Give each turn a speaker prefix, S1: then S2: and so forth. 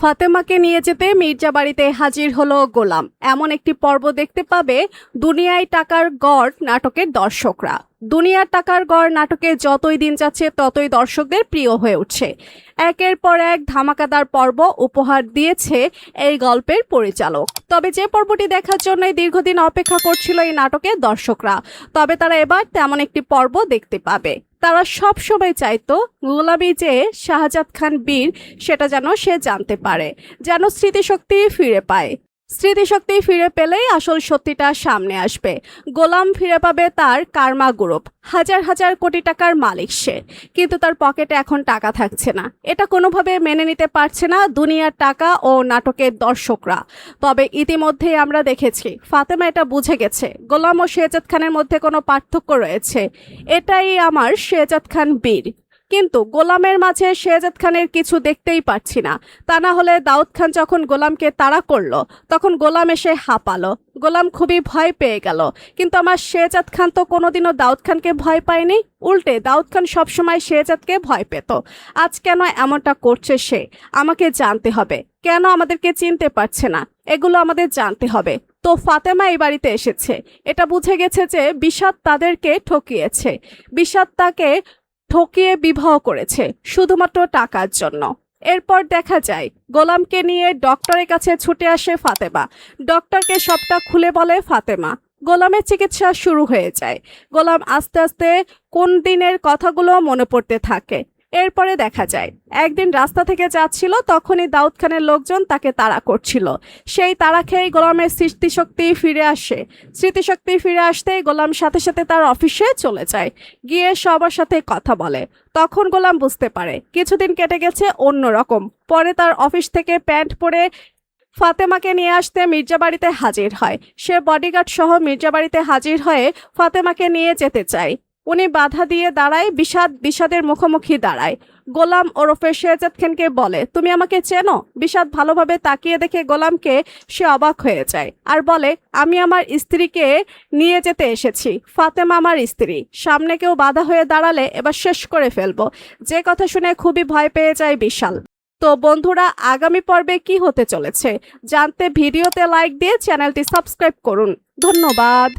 S1: ফাতেমাকে নিয়ে যেতে মির্জা বাড়িতে হাজির হলো গোলাম। এমন একটি পর্ব দেখতে পাবে দুনিয়ায় টাকার গড় নাটকের দর্শকরা। দুনিয়ার টাকার গড় নাটকে যতই দিন যাচ্ছে ততই দর্শকদের প্রিয় হয়ে উঠছে। একের পর এক ধামাকাদার পর্ব উপহার দিয়েছে এই গল্পের পরিচালক। তবে যে পর্বটি দেখার জন্য দীর্ঘদিন অপেক্ষা করছিল এই নাটকের দর্শকরা, তবে তারা এবার তেমন একটি পর্ব দেখতে পাবে। তারা সব সময় চাইতো গোলামি যে শাহজাদ খান বীর, সেটা যেন সে জানতে পারে, যেন স্মৃতিশক্তি ফিরে পায়। স্মৃতিশক্তি ফিরে পেলেই আসল সত্যিটা সামনে আসবে। গোলাম ফিরে পাবে তার কার্মা গ্রুপ, হাজার হাজার কোটি টাকার মালিক সে, কিন্তু তার পকেটে এখন টাকা থাকছে না। এটা কোনোভাবে মেনে নিতে পারছে না দুনিয়ার টাকা ও নাটকের দর্শকরা। তবে ইতিমধ্যেই আমরা দেখেছি ফাতেমা এটা বুঝে গেছে গোলাম ও শেহজাদ খানের মধ্যে কোনো পার্থক্য রয়েছে। এটাই আমার শেহজাদ খান বীর। কিন্তু গোলামের মাঝে শেহজাদ খানের কিছু দেখতেই পাচ্ছি না। তা না হলে দাউদ খান যখন গোলামকে তাড়া করলো তখন গোলাম এসে হাঁপালো, গোলাম খুবই ভয় পেয়ে গেল। কিন্তু আমার শেহজাদ খান তো কোনোদিনও দাউদ খানকে ভয় পায়নি, উল্টে দাউদ খান সবসময় শেহজাদকে ভয় পেত। আজ কেন এমনটা করছে সে? আমাকে জানতে হবে। কেন আমাদেরকে চিনতে পারছে না? এগুলো আমাদের জানতে হবে। তো ফাতেমা এই বাড়িতে এসেছে, এটা বুঝে গেছে যে বিষাদ তাদেরকে ঠকিয়েছে। বিষাদ তাকে ঠকিয়ে বিবাহ করেছে শুধুমাত্র টাকার জন্য। এরপর দেখা যায় গোলামকে নিয়ে ডক্টরের কাছে ছুটে আসে ফাতেমা। ডক্টরকে সবটা খুলে বলে ফাতেমা। গোলামের চিকিৎসা শুরু হয়ে যায়। গোলাম আস্তে আস্তে কোন দিনের কথাগুলো মনে পড়তে থাকে। এরপরে দেখা যায় একদিন রাস্তা থেকে যাচ্ছিল, তখনই দাউদ খানের লোকজন তাকে তাড়া করছিল। সেই তাড়া খেয়েই গোলামের স্মৃতিশক্তি ফিরে আসে। স্মৃতিশক্তি ফিরে আসতেই গোলাম সাথে সাথে তার অফিসে চলে যায়, গিয়ে সবার সাথে কথা বলে। তখন গোলাম বুঝতে পারে কিছুদিন কেটে গেছে অন্যরকম। পরে তার অফিস থেকে প্যান্ট পরে ফাতেমাকে নিয়ে আসতে মির্জা বাড়িতে হাজির হয়। সে বডিগার্ড সহ মির্জা বাড়িতে হাজির হয়ে ফাতেমাকে নিয়ে যেতে চায়। উনি বাধা দিয়ে দাঁড়ায়, বিষাদের মুখোমুখি দাঁড়ায়। গোলাম ওরফে শেহজাদ খানকে বলে, তুমি আমাকে চেনো? বিষাদ ভালোভাবে তাকিয়ে দেখে গোলামকে সে অবাক হয়ে যায় আর বলে, আমি আমার স্ত্রীকে নিয়ে যেতে এসেছি। ফাতেমা আমার স্ত্রী, সামনে কেউ বাধা হয়ে দাঁড়ালে এবার শেষ করে ফেলবো। যে কথা শুনে খুবই ভয় পেয়ে যায় বিশাল। তো বন্ধুরা, আগামী পর্বে কি হতে চলেছে জানতে ভিডিওতে লাইক দিয়ে চ্যানেলটি সাবস্ক্রাইব করুন। ধন্যবাদ।